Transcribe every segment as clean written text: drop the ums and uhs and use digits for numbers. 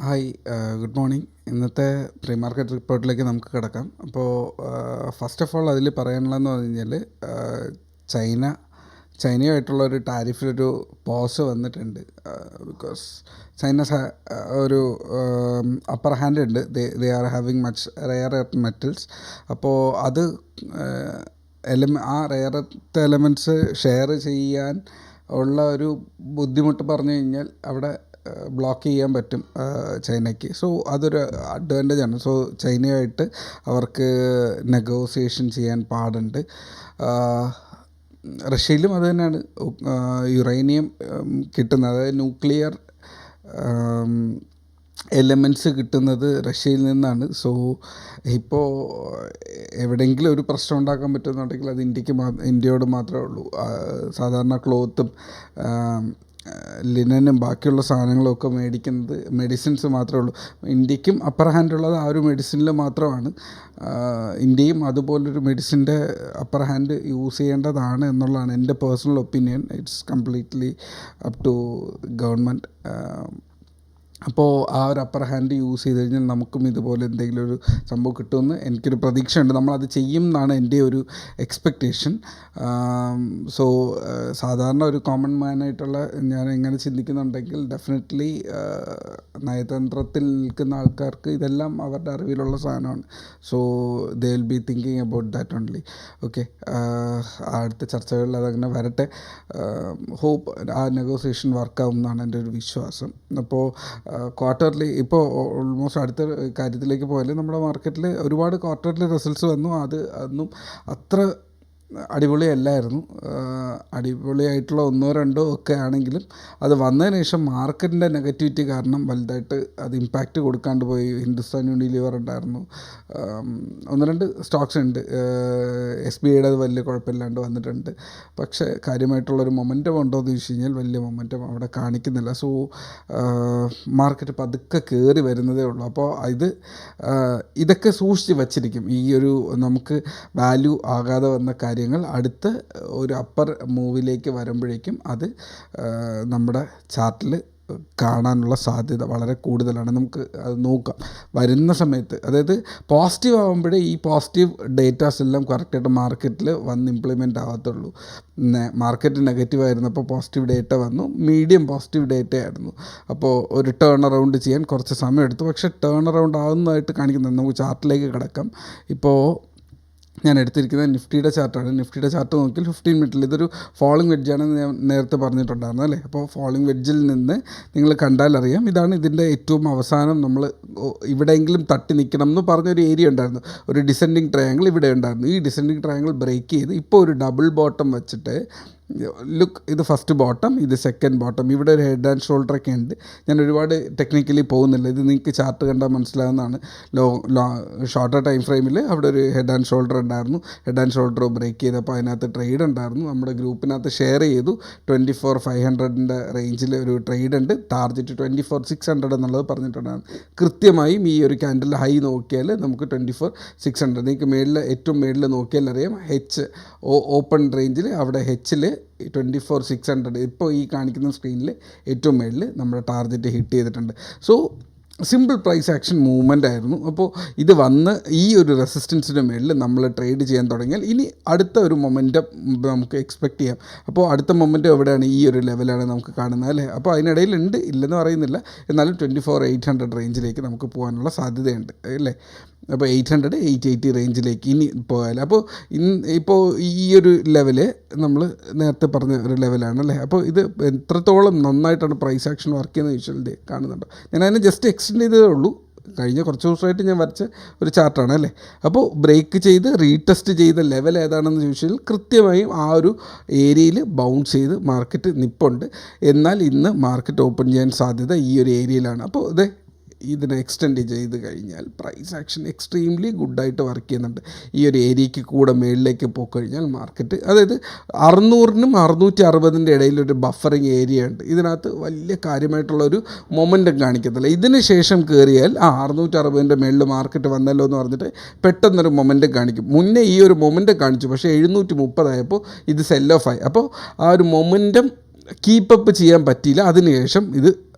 Hi, good morning. ഇന്നത്തെ pre market റിപ്പോർട്ടിലേക്ക് നമുക്ക് കിടക്കാം. അപ്പോൾ ഫസ്റ്റ് ഓഫ് ഓൾ അതിൽ പറയാനുള്ളതെന്ന് പറഞ്ഞു കഴിഞ്ഞാൽ ചൈന ചൈനയുമായിട്ടുള്ള ഒരു ടാരിഫിലൊരു പോസ് വന്നിട്ടുണ്ട്. ബിക്കോസ് ചൈന ഒരു അപ്പർ ഹാൻഡ് ഉണ്ട്. They are having much rare earth metals. അപ്പോൾ അത് ആ റെയർ എർത്ത് എലമെൻറ്റ്സ് ഷെയർ ചെയ്യാൻ ഉള്ള ഒരു ബുദ്ധിമുട്ട് പറഞ്ഞു കഴിഞ്ഞാൽ അവിടെ ബ്ലോക്ക് ചെയ്യാൻ പറ്റും ചൈനയ്ക്ക്. സോ അതൊരു അഡ്വാൻറ്റേജ് ആണ്. സോ ചൈനയുമായിട്ട് അവർക്ക് നെഗോസിയേഷൻ ചെയ്യാൻ പാടുണ്ട്. റഷ്യയിലും അത് തന്നെയാണ്. യുറേനിയം കിട്ടുന്നത്, അതായത് ന്യൂക്ലിയർ എലമെൻറ്റ്സ് കിട്ടുന്നത് റഷ്യയിൽ നിന്നാണ്. സോ ഇപ്പോൾ എവിടെയെങ്കിലും ഒരു പ്രശ്നം ഉണ്ടാക്കാൻ പറ്റുമെന്നുണ്ടെങ്കിൽ അത് ഇന്ത്യയോട് മാത്രമേ ഉള്ളൂ. സാധാരണ ക്ലോത്തും ലിനനും ബാക്കിയുള്ള സാധനങ്ങളൊക്കെ മേടിക്കുന്നത് മെഡിസിൻസ് മാത്രമേ ഉള്ളൂ. ഇന്ത്യക്കും അപ്പർ ഹാൻഡ് ഉള്ളത് ആ ഒരു മെഡിസിനിൽ മാത്രമാണ്. ഇന്ത്യയും അതുപോലൊരു മെഡിസിൻ്റെ അപ്പർ ഹാൻഡ് യൂസ് ചെയ്യേണ്ടതാണ് എന്നുള്ളതാണ് എൻ്റെ personal opinion. It's completely up to government. അപ്പോൾ ആ ഒരു അപ്പർ ഹാൻഡ് യൂസ് ചെയ്ത് കഴിഞ്ഞാൽ നമുക്കും ഇതുപോലെ എന്തെങ്കിലും ഒരു സംഭവം കിട്ടുമെന്ന് എനിക്കൊരു പ്രതീക്ഷയുണ്ട്. നമ്മളത് ചെയ്യും എന്നാണ് എൻ്റെ ഒരു എക്സ്പെക്റ്റേഷൻ. സോ സാധാരണ ഒരു കോമൺ മാനായിട്ടുള്ള ഞാൻ എങ്ങനെ ചിന്തിക്കുന്നുണ്ടെങ്കിൽ ഡെഫിനറ്റ്ലി നയതന്ത്രത്തിൽ നിൽക്കുന്ന ആൾക്കാർക്ക് ഇതെല്ലാം അവരുടെ അറിവിലുള്ള സാധനമാണ്. So they will be thinking about that only. Okay, അടുത്ത ചർച്ചകളിൽ അതങ്ങനെ വരട്ടെ. ഹോപ്പ് ആ നെഗോസിയേഷൻ വർക്കാവും എന്നാണ് എൻ്റെ ഒരു വിശ്വാസം. അപ്പോൾ ക്വാർട്ടർലി ഇപ്പോൾ ഓൾമോസ്റ്റ് അടുത്ത കാര്യത്തിലേക്ക് പോയാൽ നമ്മുടെ മാർക്കറ്റിൽ ഒരുപാട് ക്വാർട്ടർലി റിസൾട്ട്സ് വന്നു. അതൊന്നും അത്ര അടിപൊളിയല്ലായിരുന്നു. അടിപൊളിയായിട്ടുള്ള ഒന്നോ രണ്ടോ ഒക്കെ ആണെങ്കിലും അത് വന്നതിന് ശേഷം മാർക്കറ്റിൻ്റെ നെഗറ്റിവിറ്റി കാരണം വലുതായിട്ട് അത് ഇമ്പാക്റ്റ് കൊടുക്കാണ്ട് പോയി. ഹിന്ദുസ്ഥാൻ യൂണിലിവർ ഉണ്ടായിരുന്നു, ഒന്ന് രണ്ട് സ്റ്റോക്സ് ഉണ്ട്. SBIയുടെ അത് വലിയ കുഴപ്പമില്ലാണ്ട് വന്നിട്ടുണ്ട്. പക്ഷേ കാര്യമായിട്ടുള്ളൊരു മൊമെൻറ്റം ഉണ്ടോ എന്ന് ചോദിച്ചു കഴിഞ്ഞാൽ വലിയ മൊമെൻറ്റം അവിടെ കാണിക്കുന്നില്ല. സോ മാർക്കറ്റ് പതുക്കെ കയറി വരുന്നതേ ഉള്ളൂ. അപ്പോൾ ഇതൊക്കെ സൂക്ഷിച്ച് വച്ചിരിക്കും. ഈ ഒരു നമുക്ക് വാല്യൂ ആകാതെ വന്ന കാര്യങ്ങൾ അടുത്ത ഒരു അപ്പർ മൂവിലേക്ക് വരുമ്പോഴേക്കും അത് നമ്മുടെ ചാർട്ടിൽ കാണാനുള്ള സാധ്യത വളരെ കൂടുതലാണ്. നമുക്ക് അത് നോക്കാം വരുന്ന സമയത്ത്. അതായത് പോസിറ്റീവ് ആകുമ്പോഴേ ഈ പോസിറ്റീവ് ഡേറ്റാസ് എല്ലാം കറക്റ്റായിട്ട് മാർക്കറ്റിൽ വന്ന് ഇംപ്ലിമെൻ്റ് ആകത്തുള്ളൂ. മാർക്കറ്റ് നെഗറ്റീവ് ആയിരുന്നപ്പോൾ പോസിറ്റീവ് ഡേറ്റ വന്നു, മീഡിയം പോസിറ്റീവ് ഡേറ്റ ആയിരുന്നു. അപ്പോൾ ഒരു ടേൺ അറൗണ്ട് ചെയ്യാൻ കുറച്ച് സമയം എടുത്തു. പക്ഷേ ടേൺ അറൗണ്ട് ആവുന്നതായിട്ട് കാണിക്കുന്നത് നമുക്ക് ചാർട്ടിലേക്ക് കിടക്കാം. ഇപ്പോൾ ഞാൻ എടുത്തിരിക്കുന്നത് നിഫ്റ്റിയുടെ ചാർട്ടാണ്. നിഫ്റ്റിയുടെ ചാർട്ട് നോക്കിയാൽ 15 മിനിറ്റിൽ ഇതൊരു ഫോളിംഗ് വെഡ്ജാണെന്ന് ഞാൻ നേരത്തെ പറഞ്ഞിട്ടുണ്ടായിരുന്നു അല്ലേ. അപ്പോൾ ഫോളിംഗ് വെഡ്ജിൽ നിന്ന് നിങ്ങൾ കണ്ടാലറിയാം, ഇതാണ് ഇതിൻ്റെ ഏറ്റവും അവസാനം നമ്മൾ ഇവിടെയെങ്കിലും തട്ടി നിൽക്കണം എന്ന് പറഞ്ഞൊരു ഏരിയ ഉണ്ടായിരുന്നു. ഒരു ഡിസെൻഡിങ് ട്രയാങ്കിൾ ഇവിടെ ഉണ്ടായിരുന്നു. ഈ ഡിസെൻഡിങ് ട്രയാങ്കിൾ ബ്രേക്ക് ചെയ്ത് ഇപ്പോൾ ഒരു ഡബിൾ ബോട്ടം വെച്ചിട്ട് ലുക്ക്, ഇത് ഫസ്റ്റ് ബോട്ടം, ഇത് സെക്കൻഡ് ബോട്ടം, ഇവിടെ ഒരു ഹെഡ് ആൻഡ് ഷോൾഡറൊക്കെ ഉണ്ട്. ഞാൻ ഒരുപാട് ടെക്നിക്കലി പോകുന്നില്ല, ഇത് നിങ്ങൾക്ക് ചാർട്ട് കണ്ടാൽ മനസ്സിലാകുന്നതാണ്. ഷോർട്ടർ ടൈം ഫ്രെയിമിൽ അവിടെ ഒരു ഹെഡ് ആൻഡ് ഷോൾഡർ ഉണ്ടായിരുന്നു. ഹെഡ് ആൻഡ് ഷോൾഡർ ബ്രേക്ക് ചെയ്തപ്പോൾ അതിനകത്ത് ട്രേഡ് ഉണ്ടായിരുന്നു. നമ്മുടെ ഗ്രൂപ്പിനകത്ത് ഷെയർ ചെയ്തു. 24,500 റേഞ്ചിൽ ഒരു ട്രേഡ് ഉണ്ട്. ടാർജറ്റ് 24,600 എന്നുള്ളത് പറഞ്ഞിട്ടുണ്ടായിരുന്നു. കൃത്യമായും ഈ ഒരു ക്യാൻഡിൽ ഹൈ നോക്കിയാൽ നമുക്ക് 24,600, നിങ്ങൾക്ക് ഏറ്റവും മേളിൽ നോക്കിയാൽ അറിയാം, ഓപ്പൺ റേഞ്ചിൽ അവിടെ Hൽ 24,600 ഇപ്പോൾ ഈ കാണിക്കുന്ന സ്ക്രീനിൽ ഏറ്റവും മേളിൽ നമ്മുടെ ടാർഗറ്റ് ഹിറ്റ് ചെയ്തിട്ടുണ്ട്. So simple price action movement ആയിരുന്നു. അപ്പോൾ ഇത് വന്ന് ഈ ഒരു റെസിസ്റ്റൻസിൻ്റെ മേളിൽ നമ്മൾ ട്രേഡ് ചെയ്യാൻ തുടങ്ങിയാൽ ഇനി അടുത്ത ഒരു മൊമെൻറ്റം നമുക്ക് എക്സ്പെക്റ്റ് ചെയ്യാം. അപ്പോൾ അടുത്ത മൊമെൻറ്റം എവിടെയാണ്? ഈ ഒരു ലെവലാണ് നമുക്ക് കാണുന്നത് അല്ലേ. അപ്പോൾ അതിനിടയിൽ ഉണ്ട്, ഇല്ലെന്ന് പറയുന്നില്ല, എന്നാലും 24,800 റേഞ്ചിലേക്ക് നമുക്ക് പോകാനുള്ള സാധ്യതയുണ്ട് അല്ലേ. അപ്പോൾ 800, 880 റേഞ്ചിലേക്ക് ഇനി പോയാൽ, അപ്പോൾ ഇപ്പോൾ ഈ ഒരു ലെവല് നമ്മൾ നേരത്തെ പറഞ്ഞ ഒരു ലെവലാണ് അല്ലേ. അപ്പോൾ ഇത് എത്രത്തോളം നന്നായിട്ടാണ് പ്രൈസ് ആക്ഷൻ വർക്ക് ചെയ്യുന്നത് വിഷ്വലിൽ കാണുന്നുണ്ടോ? ഞാൻ അതിനെ ജസ്റ്റ് എക്സ്റ്റെൻഡ് ചെയ്തതേ ഉള്ളൂ. കഴിഞ്ഞ കുറച്ച് ദിവസമായിട്ട് ഞാൻ വരച്ച ഒരു ചാർട്ടാണ് അല്ലേ. അപ്പോൾ ബ്രേക്ക് ചെയ്ത് റീടെസ്റ്റ് ചെയ്ത ലെവൽ ഏതാണെന്ന് ചോദിച്ചാൽ കൃത്യമായും ആ ഒരു ഏരിയയിൽ ബൗൺസ് ചെയ്ത് മാർക്കറ്റ് നിൽപ്പുണ്ട്. എന്നാൽ ഇന്ന് മാർക്കറ്റ് ഓപ്പൺ ചെയ്യാൻ സാധ്യത ഈ ഒരു ഏരിയയിലാണ്. അപ്പോൾ ഇതിനെ എക്സ്റ്റെൻഡ് ചെയ്ത് കഴിഞ്ഞാൽ പ്രൈസ് ആക്ഷൻ എക്സ്ട്രീംലി ഗുഡായിട്ട് വർക്ക് ചെയ്യുന്നുണ്ട്. ഈ ഒരു ഏരിയയ്ക്ക് കൂടെ മേളിലേക്ക് പോയിക്കഴിഞ്ഞാൽ മാർക്കറ്റ്, അതായത് 600-നും 660-ൻ്റെ ഇടയിലൊരു ബഫറിങ് ഏരിയ ഉണ്ട്. ഇതിനകത്ത് വലിയ കാര്യമായിട്ടുള്ളൊരു മൊമെൻറ്റം കാണിക്കത്തില്ല. ഇതിന് ശേഷം കയറിയാൽ 660-ൻ്റെ മേളിൽ മാർക്കറ്റ് വന്നല്ലോ എന്ന് പറഞ്ഞിട്ട് പെട്ടെന്നൊരു മൊമെൻറ്റം കാണിക്കും. മുന്നേ ഈ ഒരു മൊമെൻറ്റം കാണിച്ചു, പക്ഷേ 730 ആയപ്പോൾ ഇത് സെൽ ഓഫ് ആയി. അപ്പോൾ ആ ഒരു മൊമെൻറ്റം കീപ്പപ്പ് ചെയ്യാൻ പറ്റിയില്ല. അതിനുശേഷം ഇത്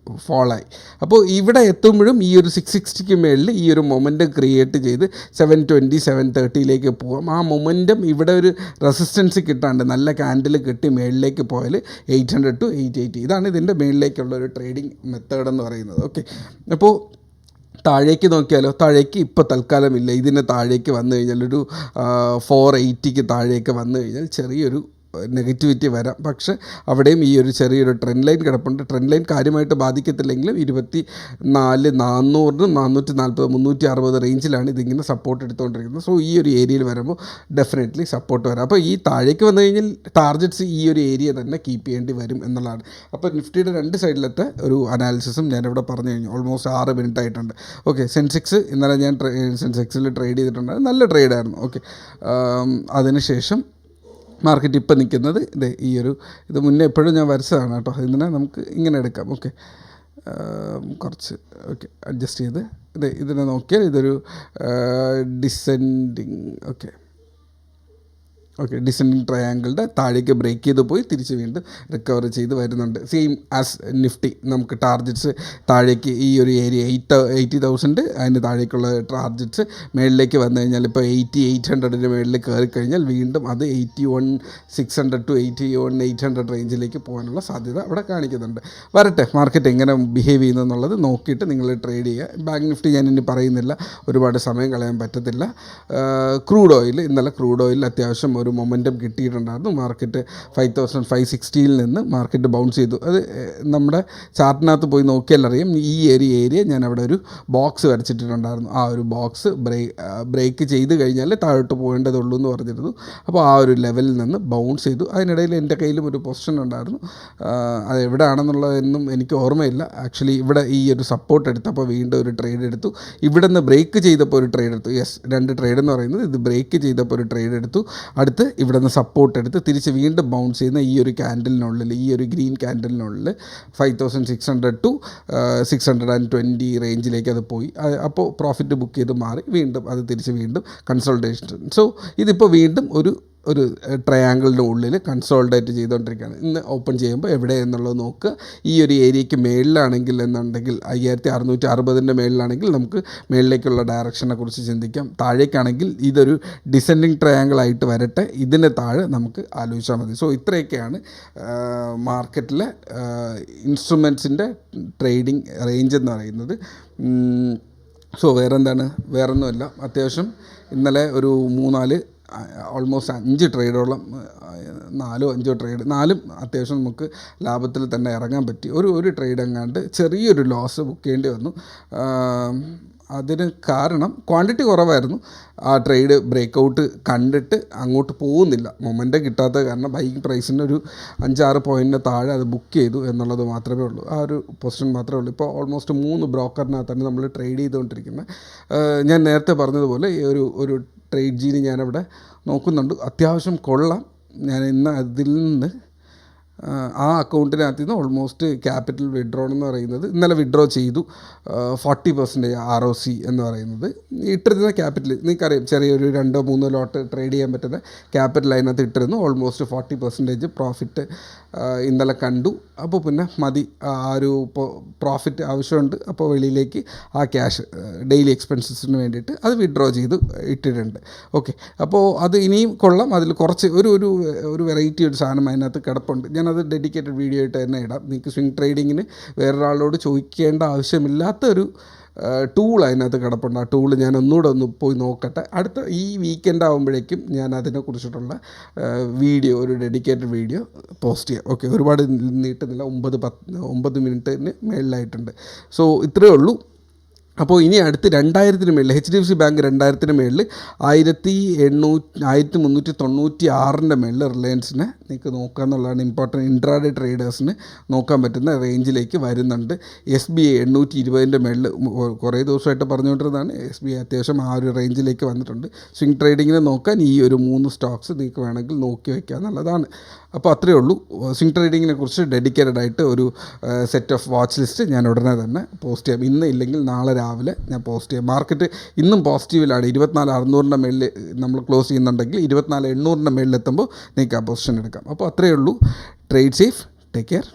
ഫോളായി. അപ്പോൾ ഇവിടെ എത്തുമ്പോഴും ഈ ഒരു 660 മേളിൽ ഈ ഒരു മൊമെൻറ്റം ക്രിയേറ്റ് ചെയ്ത് 720 730 പോകാം. ആ മൊമെൻറ്റം ഇവിടെ ഒരു റെസിസ്റ്റൻസ് കിട്ടാണ്ട് നല്ല ക്യാൻഡിൽ കിട്ടി മേളിലേക്ക് പോയാൽ 800 to 880. ഇതാണ് ഇതിൻ്റെ മേളിലേക്കുള്ള ഒരു ട്രേഡിംഗ് മെത്തേഡ് എന്ന് പറയുന്നത്. ഓക്കെ, അപ്പോൾ താഴേക്ക് നോക്കിയാലോ, താഴേക്ക് ഇപ്പോൾ തൽക്കാലമില്ല. ഇതിന് താഴേക്ക് വന്നു കഴിഞ്ഞാൽ ഒരു 480 താഴേക്ക് വന്നു കഴിഞ്ഞാൽ ചെറിയൊരു നെഗറ്റിവിറ്റി വരാം. പക്ഷേ അവിടെയും ഈ ഒരു ചെറിയൊരു ട്രെൻഡ് ലൈൻ കിടപ്പുണ്ട്. ട്രെൻഡ് ലൈൻ കാര്യമായിട്ട് ബാധിക്കത്തില്ലെങ്കിലും 24 400 440 360 റേഞ്ചിലാണ് ഇതിങ്ങനെ സപ്പോർട്ട് എടുത്തുകൊണ്ടിരിക്കുന്നത്. സോ ഈ ഒരു ഏരിയയിൽ വരുമ്പോൾ ഡെഫിനറ്റ്ലി സപ്പോർട്ട് വരാം. അപ്പോൾ ഈ താഴേക്ക് വന്നു കഴിഞ്ഞാൽ ടാർഗറ്റ്സ് ഈ ഒരു ഏരിയ തന്നെ കീപ്പ് ചെയ്യേണ്ടി വരും എന്നുള്ളതാണ്. അപ്പോൾ നിഫ്റ്റിയുടെ രണ്ട് സൈഡിലത്തെ ഒരു അനാലിസിസും ഞാനിവിടെ പറഞ്ഞു കഴിഞ്ഞു. ഓൾമോസ്റ്റ് 6 മിനിറ്റ് ആയിട്ടുണ്ട്. ഓക്കെ, സെൻസെക്സ് ഇന്നലെ ഞാൻ സെൻസെക്സിൽ ട്രേഡ് ചെയ്തിട്ടുണ്ടായിരുന്നു. നല്ല ട്രേഡായിരുന്നു. ഓക്കെ, അതിനുശേഷം മാർക്കറ്റ് ഇപ്പം നിൽക്കുന്നത് ഇത് മുന്നേ എപ്പോഴും ഞാൻ വരച്ചതാണ് കേട്ടോ. ഇതിനെ നമുക്ക് ഇങ്ങനെ എടുക്കാം. ഓക്കെ, കുറച്ച് അഡ്ജസ്റ്റ് ചെയ്ത് ഇതിനെ നോക്കിയാൽ ഇതൊരു ഡിസെൻഡിങ് ഡിസെൻഡിങ് ട്രയാങ്കിളുടെ താഴേക്ക് ബ്രേക്ക് ചെയ്ത് പോയി തിരിച്ച് വീണ്ടും റിക്കവർ ചെയ്ത് വരുന്നുണ്ട്. Same as Nifty. നമുക്ക് ടാർജറ്റ്സ് താഴേക്ക് ഈ ഒരു ഏരിയ 80,000 അതിന് താഴേക്കുള്ള ടാർജറ്റ്സ് മേളിലേക്ക് വന്നു കഴിഞ്ഞാൽ ഇപ്പോൾ 800 മേളിൽ കയറി കഴിഞ്ഞാൽ വീണ്ടും അത് 81,600 to 81,800 റേഞ്ചിലേക്ക് പോകാനുള്ള സാധ്യത അവിടെ കാണിക്കുന്നുണ്ട്. വരട്ടെ, മാർക്കറ്റ് എങ്ങനെ ബിഹേവ് ചെയ്യുന്നു എന്നുള്ളത് നോക്കിയിട്ട് നിങ്ങൾ ട്രേഡ് ചെയ്യുക. ബാങ്ക് നിഫ്റ്റി ഞാൻ ഇനി പറയുന്നില്ല, ഒരുപാട് സമയം കളയാൻ പറ്റത്തില്ല. ക്രൂഡ് ഓയിൽ, ഇന്നലെ ക്രൂഡ് ഓയിൽ അത്യാവശ്യം ഒരു മൊമെൻറ്റം കിട്ടിയിട്ടുണ്ടായിരുന്നു. മാർക്കറ്റ് 5,560 നിന്ന് മാർക്കറ്റ് ബൗൺസ് ചെയ്തു. അത് നമ്മുടെ ചാർട്ടിനകത്ത് പോയി നോക്കിയാൽ അറിയാം. ഈ ഏരിയ ഞാൻ അവിടെ ഒരു ബോക്സ് വരച്ചിട്ടുണ്ടായിരുന്നു. ആ ഒരു ബോക്സ് ബ്രേക്ക് ചെയ്ത് കഴിഞ്ഞാൽ താഴോട്ട് പോകേണ്ടതുള്ളൂ എന്ന് പറഞ്ഞിരുന്നു. അപ്പോൾ ആ ഒരു ലെവലിൽ നിന്ന് ബൗൺസ് ചെയ്തു. അതിനിടയിൽ എൻ്റെ കയ്യിലും ഒരു പൊസിഷൻ ഉണ്ടായിരുന്നു. അത് എവിടെയാണെന്നുള്ളതൊന്നും എനിക്ക് ഓർമ്മയില്ല. ആക്ച്വലി ഇവിടെ ഈ ഒരു സപ്പോർട്ട് എടുത്തപ്പോൾ വീണ്ടും ഒരു ട്രേഡ് എടുത്തു. ഇവിടെ നിന്ന് ബ്രേക്ക് ചെയ്തപ്പോൾ ഒരു ട്രേഡ് എടുത്തു. രണ്ട് ട്രേഡ് എന്ന് പറയുന്നത്, ഇത് ബ്രേക്ക് ചെയ്തപ്പോൾ ഒരു ട്രേഡ് എടുത്തു. അടുത്ത് ഇവിടെ നിന്ന് സപ്പോർട്ട് എടുത്ത് തിരിച്ച് വീണ്ടും ബൗൺസ് ചെയ്യുന്ന ഈ ഒരു ക്യാൻഡലിനുള്ളിൽ, ഈ ഒരു ഗ്രീൻ ക്യാൻഡലിനുള്ളിൽ 5,600 to 620 റേഞ്ചിലേക്ക് അത് പോയി. അപ്പോൾ പ്രോഫിറ്റ് ബുക്ക് ചെയ്ത് മാറി വീണ്ടും അത് തിരിച്ച് വീണ്ടും കൺസോൾട്ടേഷൻ. സോ ഇതിപ്പോൾ വീണ്ടും ഒരു ട്രയാങ്കിളിൻ്റെ ഉള്ളിൽ കൺസോൾട്ടേറ്റ് ചെയ്തുകൊണ്ടിരിക്കുകയാണ്. ഇന്ന് ഓപ്പൺ ചെയ്യുമ്പോൾ എവിടെ എന്നുള്ളത് നോക്കുക. ഈ ഒരു ഏരിയയ്ക്ക് മേളിലാണെങ്കിൽ എന്നുണ്ടെങ്കിൽ 5,660 മേളിലാണെങ്കിൽ നമുക്ക് മേളിലേക്കുള്ള ഡയറക്ഷനെ കുറിച്ച് ചിന്തിക്കാം. താഴേക്കാണെങ്കിൽ ഇതൊരു ഡിസെൻഡിങ് ട്രയാങ്കിളായിട്ട് വരട്ടെ, ഇതിന് താഴെ നമുക്ക് ആലോചിച്ചാൽ മതി. സോ ഇത്രയൊക്കെയാണ് മാർക്കറ്റിലെ ഇൻസ്ട്രുമെൻറ്റ്സിൻ്റെ ട്രേഡിംഗ് റേഞ്ച് എന്ന് പറയുന്നത്. സോ വേറൊന്നുമല്ല. അത്യാവശ്യം ഇന്നലെ ഒരു 5 ട്രേഡോളം, 4-5 ട്രേഡ്, 4 അത്യാവശ്യം നമുക്ക് ലാഭത്തിൽ തന്നെ ഇറങ്ങാൻ പറ്റി. ഒരു ട്രേഡ് എങ്ങാണ്ട് ചെറിയൊരു ലോസ് ബുക്ക് ചെയ്യേണ്ടി വന്നു. അതിന് കാരണം ക്വാണ്ടിറ്റി കുറവായിരുന്നു. ആ ട്രേഡ് ബ്രേക്കൗട്ട് കണ്ടിട്ട് അങ്ങോട്ട് പോകുന്നില്ല, മൊമെൻ്റ് കിട്ടാത്ത കാരണം ബൈക്കിംഗ് പ്രൈസിന് ഒരു 5-6 പോയിൻറ്റിന് താഴെ അത് ബുക്ക് ചെയ്തു എന്നുള്ളത് മാത്രമേ ഉള്ളൂ. ആ ഒരു പൊസിഷൻ മാത്രമേ ഉള്ളൂ. ഇപ്പോൾ ഓൾമോസ്റ്റ് 3 ബ്രോക്കറിനകത്താണ് നമ്മൾ ട്രേഡ് ചെയ്തുകൊണ്ടിരിക്കുന്നത്. ഞാൻ നേരത്തെ പറഞ്ഞതുപോലെ ഒരു ട്രേഡ് ജീന് ഞാനവിടെ നോക്കുന്നുണ്ട്. അത്യാവശ്യം കൊള്ളാം. ഞാൻ ഇന്ന് അതിൽ നിന്ന് ആ അക്കൗണ്ടിനകത്ത് നിന്ന് ഓൾമോസ്റ്റ് ക്യാപിറ്റൽ വിഡ്രോ എന്ന് പറയുന്നത് ഇന്നലെ വിഡ്രോ ചെയ്തു. 40% ROC എന്ന് പറയുന്നത് ഇട്ടിരുന്ന ക്യാപിറ്റൽ, നിങ്ങൾക്കറിയാം ചെറിയൊരു 2-3 ലോട്ട് ട്രേഡ് ചെയ്യാൻ പറ്റുന്ന ക്യാപിറ്റൽ അതിനകത്ത് ഇട്ടിരുന്നു. ഓൾമോസ്റ്റ് 40% പ്രോഫിറ്റ് ഇന്നലെ കണ്ടു. അപ്പോൾ പിന്നെ മതി, ആ ഒരു പ്രോഫിറ്റ് ആവശ്യമുണ്ട്. അപ്പോൾ വെളിയിലേക്ക് ആ ക്യാഷ് ഡെയിലി എക്സ്പെൻസസിന് വേണ്ടിയിട്ട് അത് വിഡ്രോ ചെയ്ത് ഇട്ടിട്ടുണ്ട്. ഓക്കെ, അപ്പോൾ അത് ഇനിയും കൊള്ളാം. അതിൽ കുറച്ച് ഒരു വെറൈറ്റി ഒരു സാധനം അതിനകത്ത് കിടപ്പുണ്ട്. ഞാനത് ഡെഡിക്കേറ്റഡ് വീഡിയോ ആയിട്ട് തന്നെ ഇടാം. നിങ്ങൾക്ക് സ്വിംഗ് ട്രേഡിങ്ങിന് വേറൊരാളോട് ചോദിക്കേണ്ട ആവശ്യമില്ലാത്തൊരു ടൂൾ അതിനകത്ത് കിടപ്പുണ്ട്. ആ ടൂൾ ഞാൻ ഒന്നുകൂടെ പോയി നോക്കട്ടെ. അടുത്ത ഈ വീക്കെൻഡ് ആകുമ്പോഴേക്കും ഞാൻ അതിനെക്കുറിച്ചിട്ടുള്ള വീഡിയോ, ഒരു ഡെഡിക്കേറ്റഡ് വീഡിയോ പോസ്റ്റ് ചെയ്യാം. ഓക്കെ, ഒരുപാട് നീട്ടുന്നില്ല, 9 മിനിറ്റിന് മേളിലായിട്ടുണ്ട്. സോ ഇത്രയേ ഉള്ളൂ. അപ്പോൾ ഇനി അടുത്ത് 2,000 മേളിൽ HDFC ബാങ്ക് 2,000 മേളിൽ 1,396 മേളിൽ റിലയൻസിനെ നിങ്ങൾക്ക് നോക്കാമെന്നുള്ളതാണ് ഇമ്പോർട്ടൻറ്റ്. ഇൻട്രാഡേ ട്രേഡേഴ്സിന് നോക്കാൻ പറ്റുന്ന റേഞ്ചിലേക്ക് വരുന്നുണ്ട്. SBI 820 മേളിൽ കുറേ ദിവസമായിട്ട് പറഞ്ഞുകൊണ്ടിരുന്നതാണ്. SBI അത്യാവശ്യം ആ ഒരു റേഞ്ചിലേക്ക് വന്നിട്ടുണ്ട്. സ്വിംഗ് ട്രേഡിങ്ങിന് നോക്കാൻ ഈ ഒരു 3 സ്റ്റോക്സ് നിങ്ങൾക്ക് വേണമെങ്കിൽ നോക്കി വയ്ക്കുക എന്നുള്ളതാണ്. അപ്പോൾ അത്രയേ ഉള്ളൂ. സ്വിംഗ് ട്രേഡിങ്ങിനെ കുറിച്ച് ഡെഡിക്കേറ്റഡ് ആയിട്ട് ഒരു സെറ്റ് ഓഫ് വാച്ച് ലിസ്റ്റ് ഞാൻ ഉടനെ തന്നെ പോസ്റ്റ് ചെയ്യാം. ഇന്ന് ഇല്ലെങ്കിൽ നാളെ രാവിലെ ഞാൻ പോസ്റ്റ് ചെയ്യാം. മാർക്കറ്റ് ഇന്നും പോസിറ്റീവിലാണ്. 24,600 മേളിൽ നമ്മൾ ക്ലോസ് ചെയ്യുന്നുണ്ടെങ്കിൽ 24,800 മേളിലെത്തുമ്പോൾ നിങ്ങൾക്ക് ആ പൊസിഷൻ എടുക്കാം. അപ്പോൾ അത്രയേ ഉള്ളൂ. Trade safe, take care.